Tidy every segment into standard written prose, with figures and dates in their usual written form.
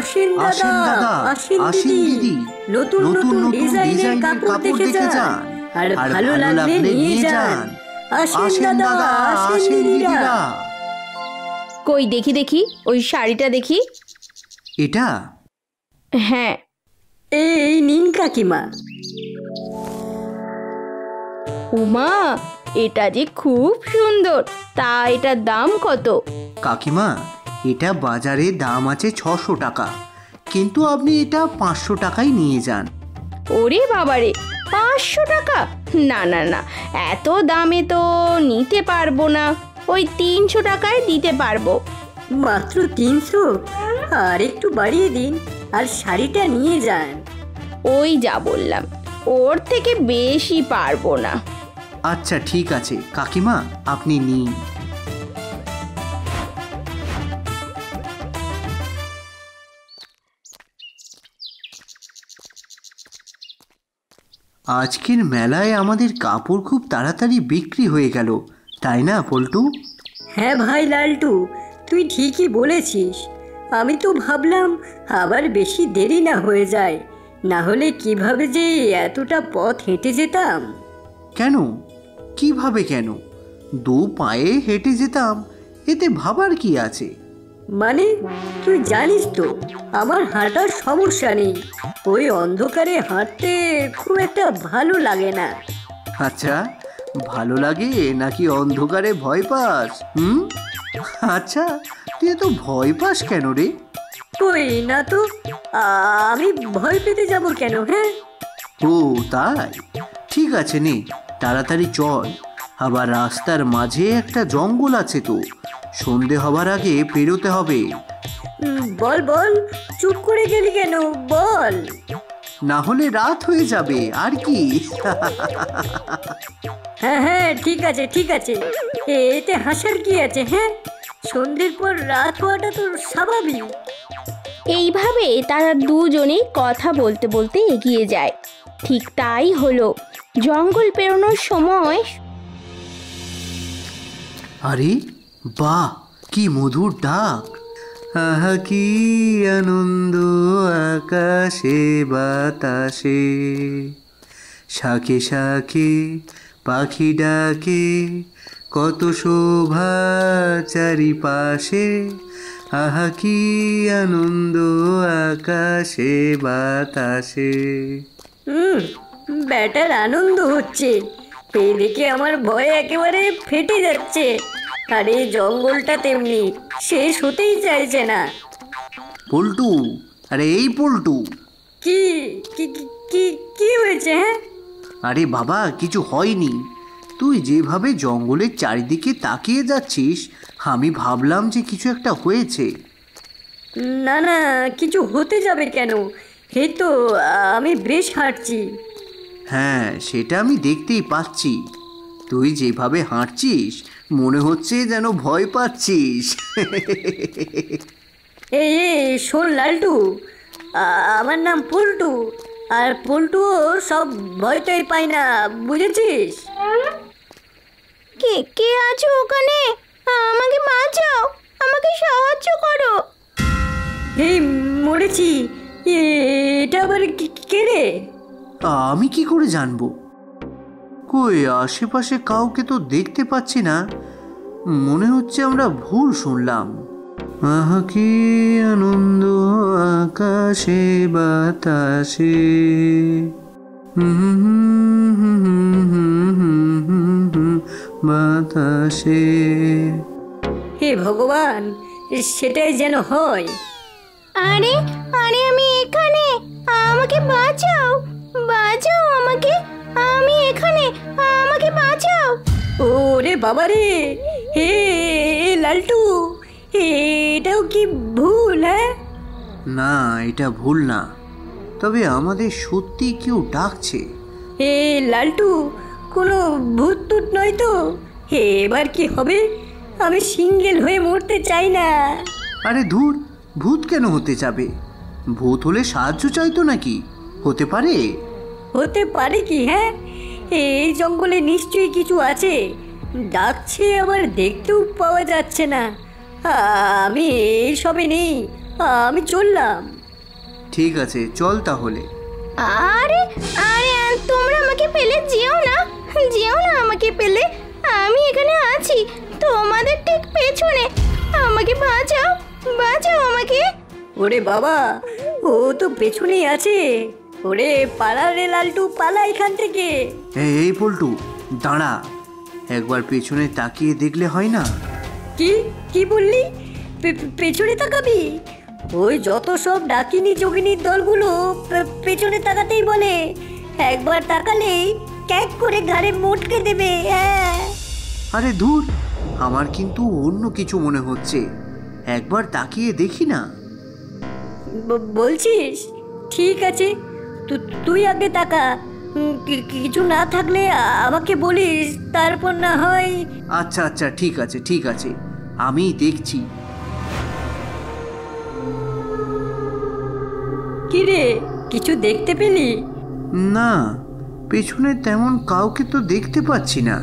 আসেন দাদা, আসেন দিদি, নতুন নতুন ডিজাইনের কাপড় দেখে যান, আর ভালো লাগলে নিয়ে যান। আসেন দাদা, আসেন দিদিরা। কই দেখি দেখি ওই শাড়িটা দেখি। এটা? হ্যাঁ। এই নিন কাকিমা। উমা, এটা যে খুব সুন্দর। তা এটার দাম কত? কাকিমা, এটা বাজারে দাম আছে 600 টাকা, কিন্তু আপনি এটা 500 টাকায় নিয়ে যান। ওরে বাবারে, 500 টাকা? না না না, এত দামে তো নিতে পারবো না। ওই 300 টাকায় দিতে পারবো। মাত্র 300? আর একটু বাড়িয়ে দিন, আর শাড়িটা নিয়ে যান। ওই যা বললাম, ওর থেকে বেশি পারবো না। আচ্ছা ঠিক আছে কাকিমা, আপনি নিন। আজকের মেলায় আমাদের কাপড় খুব তাড়াতাড়ি বিক্রি হয়ে গেল, তাই না পল্টু? হ্যাঁ ভাই লালটু, তুই ঠিকই বলেছিস। আমি তো ভাবলাম আবার বেশি দেরি না হয়ে যায়, না হলে কিভাবে যে এতটা পথ হেঁটে যেতাম। কেন? কিভাবে কেন? 2 পায়ে হেঁটে যেতাম, এতে ভাবার কি আছে? মানে তুই জানিস তো আমার হাঁটার সমস্যা নেই, ওই অন্ধকারে হাঁটতে খুব একটা ভালো লাগে না। আচ্ছা, ভালো লাগে নাকি অন্ধকারে ভয় পাস? আচ্ছা, তুই তো ভয় পাস কেন রে? কই না তো, আমি ভয় পেতে যাব কেন? হ্যাঁ। ও তাই? ঠিক আছে, নে তাড়াতাড়ি চল। আবার রাস্তার মাঝে একটা জঙ্গল আছে তো, সন্ধে হবার আগে পেরোতে হবে। বল বল, চুপ করে গেলি কেন? বল। না হলে রাত হয়ে যাবে আর কি। হ্যাঁ হ্যাঁ, ঠিক আছে ঠিক আছে, এতে হাসার কি আছে? হ্যাঁ, সন্ধ্যের পর রাত হওয়াটা তো স্বাভাবিক। এইভাবে তারা দুজনেই কথা বলতে বলতে এগিয়ে যায়। ঠিক তাই হলো। জঙ্গল পেরোনোর সময় আরে বাহ, কি মধুর ডাক! আহা কি আনন্দ আকাশে বাতাসে, শাখে শাখে পাখি ডাকে, কত শোভা চারিপাশে। আহা কি আনন্দ আকাশে বাতাসে। ব্যাটার আনন্দ হচ্ছে, এই দেখে আমার ভয় একেবারে ফেটে যাচ্ছে। আর এই জঙ্গলটা তেমনি শেষ হতেই চাইছে না। পল্টু, আরে এই পল্টু! কি কি কি কি হয়েছে? হ্যাঁ, আরে বাবা, কিছু হয়নি। তুই যেভাবে জঙ্গলের চারিদিকে তাকিয়ে যাচ্ছিস, আমি ভাবলাম যে কিছু একটা হয়েছে। না না, কিছু হতে যাবে কেন? এই তো আমি বেশ হাঁটছি। হ্যাঁ, সেটা আমি দেখতেই পাচ্ছি। তুই যেভাবে হাঁটছিস মনে হচ্ছে যেন ভয় পাচ্ছিস। এই শোন লালটু, আমার নাম পল্টু, আর পল্টুও সব ভয়টাই পায় না, বুঝেছিস? কে কে আছো ওখানে? আমাকে বাঁচাও, আমাকে সাহায্য করো। এই মরেছি, এটা আবার কে রে? আমি কি করে জানবো? কই আশেপাশে কাউকে তো দেখতে পাচ্ছি না, মনে হচ্ছে আমরা ভুল শুনলাম। আহা কি আনন্দ আকাশে বাতাসে, বাতাসে। হে ভগবান, সেটাই যেন হয়। আরে আরে, আমি এখানে, আমাকে বাঁচাও, বাঁচাও আমাকে, আমি এখানে, আমাকে বাঁচাও। ওরে বাবা রে, হে লালটু, এটাও কি ভুল? হ্যাঁ না, এটা ভুল না, তবে আমাদের সত্যি কেউ ডাকছে। হে লালটু, কোনো ভূত টুত নয় তো? এবার কি হবে? আমি সিঙ্গেল হয়ে মরতে চাই না। আরে ধুর, ভূত কেন হতে যাবে? ভূত হলে সাহায্য চাইতো নাকি? হতে পারে? হতে পারে কি? হ্যাঁ, এই জঙ্গলে নিশ্চয়ই কিছু আছে, ডাকছে আবার দেখতেও পাওয়া যাচ্ছে না। আমি এইসবে নেই, আমি চললাম। ঠিক আছে, চল তাহলে। আরে আরে তোমরা আমাকে পেলে যেও না, যেও না আমাকে পেলে। আমি এখানে আছি তোমাদের ঠিক পেছনে। আমাকে বাঁচাও, বাঁচাও আমাকে। ওরে বাবা, ও তো পেছনেই আছে। ওরে পালা রে লালটু, পালা এখান থেকে। এই পল্টু, দাঁড়া, একবার পেছনে তাকিয়ে দেখলে হয় না? কি কি বললি? পেছনে তাকাবি? ওই যত সব ডাকিনি যোগিনীর দলগুলো পেছনে তাকাতেই বলে। একবার তাকালেই ক্যাক করে ঘাড়ে মোটকে দেবে। হ্যাঁ। আরে ধুর, আমার কিন্তু অন্য কিছু মনে হচ্ছে। একবার তাকিয়ে দেখি না। বলছিস? ঠিক আছে, তুই আগে তাকা। কিছু না থাকলে আমাকে বলিস, তারপর না হয়। আচ্ছা আচ্ছা, ঠিক আছে ঠিক আছে, আমি দেখছি। কি রে, কিছু দেখতে পেলি? না, পেছনে তেমন কাউকে তো দেখতে পাচ্ছি না।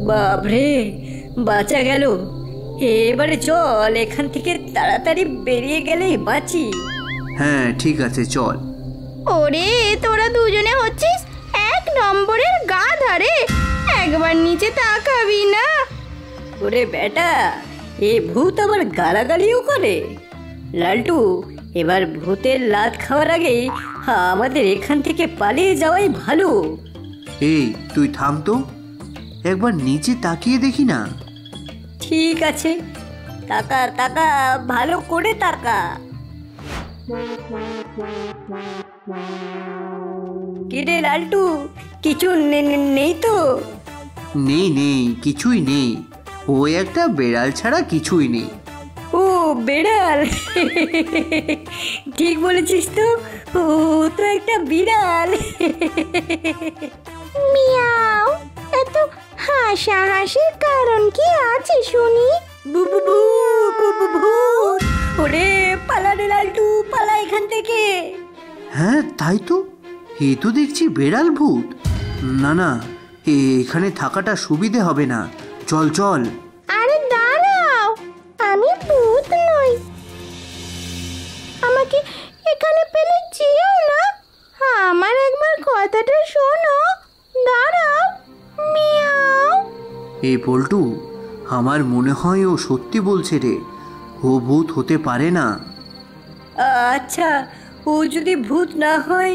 বাপরে, বাঁচা গেল। এবারে চল এখান থেকে তাড়াতাড়ি বেরিয়ে গেলেই বাঁচি। হ্যাঁ ঠিক আছে, চল। ওরে তোরা দুজনে হচ্ছিস এক নম্বরের গাধা রে, একবার নিচে তাকাবি না? ওরে বেটা, এ ভূত আবার গালাগালিও করে। লালটু, এবার ভূতের লাত খাওয়ার আগেই আমাদের এখান থেকে পালিয়ে যাওয়াই ভালো। এই তুই থাম তো, একবার নিচে তাকিয়ে দেখি না। ঠিক আছে, তাকা তাকা, ভালো করে তাকা। কিরে লালটু, কিছু নেই তো? নেই নেই, কিছুই নেই। ও একটা বেড়াল ছাড়া কিছুই নেই। ও বেড়াল, ঠিক বলেছিস তো, ও তো একটা বিড়াল। মিয়াও, এত হাসাহাসির কারণ কি আছে শুনি? ওরে পালা রে লালটু, পালা এখান থেকে। হ্যাঁ তাই তো, এ তো দেখছি বেড়াল ভূত। না না, এখানে থাকাটা সুবিধে হবে না। চল চল। আরে দাঁড়াও, আমি ভূত নই। আমাকে এখানে পেলে যেও না, আমার একবার কথাটা শোনো। দাঁড়াও, মিয়াও। এই পল্টু, আমার মনে হয় ও সত্যি বলছে রে। ও ভূত হতে পারে না। আচ্ছা, ও যদি ভূত না হয়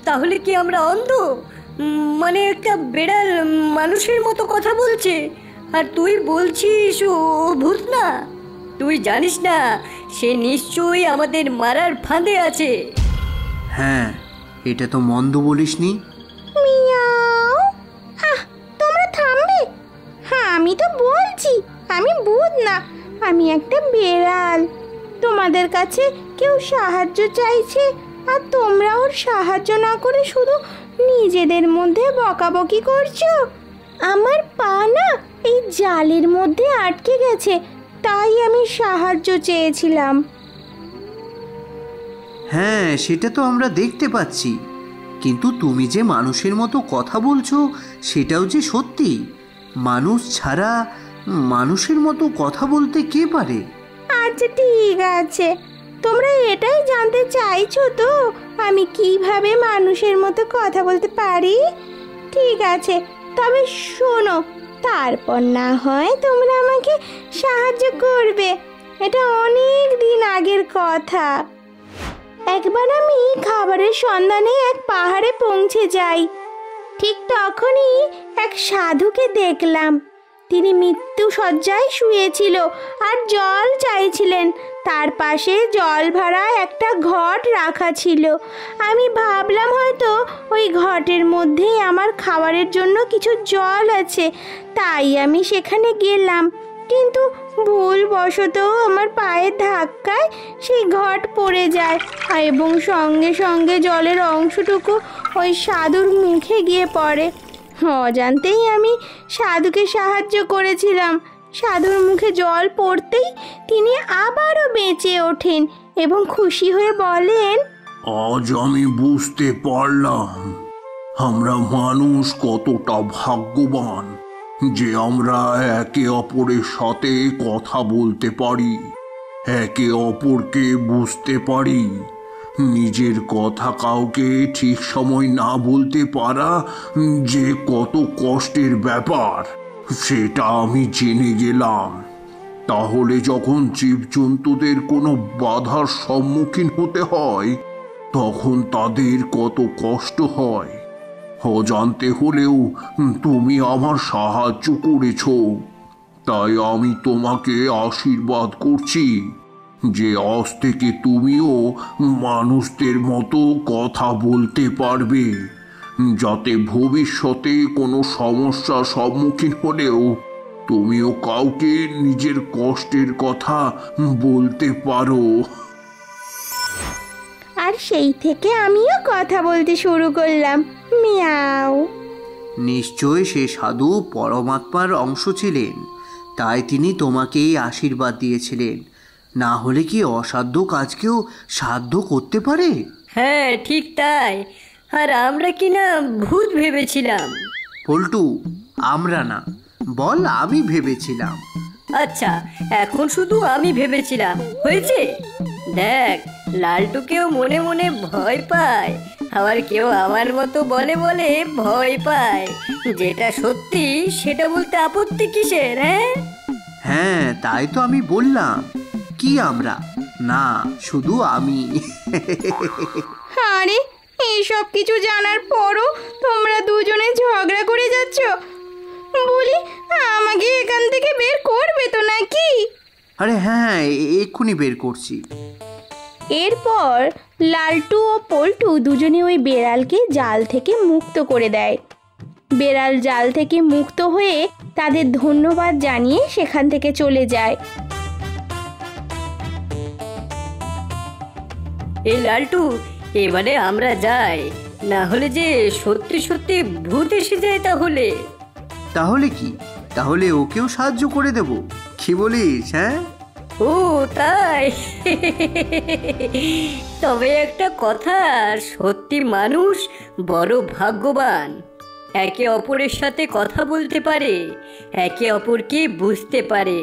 তাহলে কি আমরা অন্ধ? মানে একটা বেড়াল মানুষের মতো কথা বলছে, আর তুই বলছিস ও ভূত না? তুই জানিস না সে নিশ্চয়ই আমাদের মারার ফাঁদে আছে। হ্যাঁ, এটা তো মন্দ বলিসনি। মিয়াও, তোমরা থামবে? হ্যাঁ, আমি তো বলছি আমি ভূত না, আমি একটা বেড়াল। তোমাদের কাছে কেউ সাহায্য চাইছে, আর তোমরা ওর সাহায্য না করে শুধু নিজেদের মধ্যে বকাবকি করছো। আমার পা না এই জালের মধ্যে আটকে গেছে, তাই আমি সাহায্য চেয়েছিলাম। হ্যাঁ, সেটা তো আমরা দেখতে পাচ্ছি, কিন্তু তুমি যে মানুষের মতো কথা বলছো সেটাও যে সত্যি। মানুষ ছাড়া মানুষের মতো কথা বলতে কে পারে? আচ্ছা ঠিক আছে, তোমরা এটাই জানতে চাইছো তো আমি কিভাবে মানুষের মতো কথা বলতে পারি? ঠিক আছে, তবে শোনো, তারপর না হয় তোমরা আমাকে সাহায্য করবে। এটা অনেক দিন আগের কথা। একবার আমি খাবারের সন্ধানে এক পাহাড়ে পৌঁছে যাই। ঠিক তখনই এক সাধুকে দেখলাম। তিনি মৃত্যু শয্যায় শুয়েছিল আর জল চাইছিলেন। তার পাশে জল ভরা একটা ঘট রাখা ছিল। আমি ভাবলাম হয়তো ওই ঘটের মধ্যে আমার খাবারের জন্য কিছু জল আছে, তাই আমি সেখানে গেলাম। কিন্তু ভুলবশত আমার পায়ের ধাক্কায় সেই ঘট পড়ে যায়, এবং সঙ্গে সঙ্গে জলের অংশটুকু ওই সাধুর মুখে গিয়ে পড়ে। অজান্তেই আমি সাধুকে সাহায্য করেছিলাম। সাধুর মুখে জল পড়তেই তিনি আবারও বেঁচে ওঠেন এবং খুশি হয়ে বলেন, আজ আমি বুঝতে পারলাম আমরা মানুষ কতটা ভাগ্যবান যে আমরা একে অপরের সাথে কথা বলতে পারি। একে অপরকে বুঝতে পারি। নিজের কথা কাউকে ঠিক সময় না বলতে পারা যে কত কষ্টের ব্যাপার সেটা আমি জেনে গেলাম। তাহলে যখন জীবজন্তুদের কোনো বাধার সম্মুখীন হতে হয় তখন তাদের কত কষ্ট হয় অজান্তে হলেও তুমি আমার সাহায্য করেছ। তাই আমি তোমাকে আশীর্বাদ করছি যে আজ থেকে তুমিও মানুষদের মতো কথা বলতে পারবে, যাতে ভবিষ্যতে কোনো সমস্যার সম্মুখীন হলেও তুমিও কাউকে নিজের কষ্টের কথা বলতে পারো। আর সেই থেকে আমিও কথা বলতে শুরু করলাম, মিয়াও। নিশ্চয় সে সাধু পরমাত্মার অংশ ছিলেন, তাই তিনি তোমাকে এই আশীর্বাদ দিয়েছিলেন। না হলে কি অসাধ্য কাজকেও সাধ্য করতে পারে? হ্যাঁ ঠিক তাই। আর আমরা কি না ভূত ভেবেছিলাম। পল্টু, আমরা না, বল আমি ভেবেছিলাম। আচ্ছা, এখন শুধু আমি ভেবেছিলাম হয়েছে। দেখ, লালটুকেও মনে মনে ভয় পায়, আবার কেউ আমার মতো বলে বলে ভয় পায়। যেটা সত্যি সেটা বলতে আপত্তি কিসের? হ্যাঁ হ্যাঁ, তাই তো আমি বললাম। কি আমরা না, শুধু আমি। আরে, এইসব কিছু জানার পরও তোমরা দুজনে ঝগড়া করে যাচ্ছ। বলি, আমাকে এখান থেকে বের করবে তো নাকি? আরে হ্যাঁ, এক্ষুনি বের করছি। এরপর লালটু ও পল্টু দুজনে ওই বেড়ালকে জাল থেকে মুক্ত করে দেয়। বেড়াল জাল থেকে মুক্ত হয়ে তাদের ধন্যবাদ জানিয়ে সেখান থেকে চলে যায়। এই লালটু, এবারে আমরা যাই, না হলে যে সত্যি সত্যি ভূত এসে যায়। তাহলে কি? তাহলে ওকেও সাহায্য করে দেব, কি বলিস? হ্যাঁ, ও তাই? তবে একটা কথা, সত্যি মানুষ বড় ভাগ্যবান, একে অপরের সাথে কথা বলতে পারে, একে অপরকে বুঝতে পারে।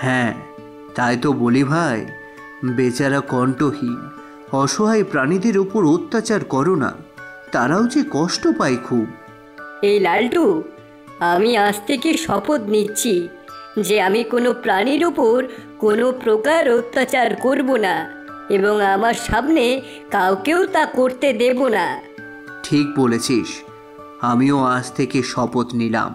হ্যাঁ, তাই তো বলি ভাই, বেচারা কণ্ঠহীন অসহায় প্রাণীদের উপর অত্যাচার করো না, তারাও যে কষ্ট পায় খুব। এই লালটু, আমি আজ থেকে শপথ নিচ্ছি যে আমি কোনো প্রাণীর উপর কোনো প্রকার অত্যাচার করব না, এবং আমার সামনে কাউকেও তা করতে দেব না। ঠিক বলেছিস, আমিও আজ থেকে শপথ নিলাম।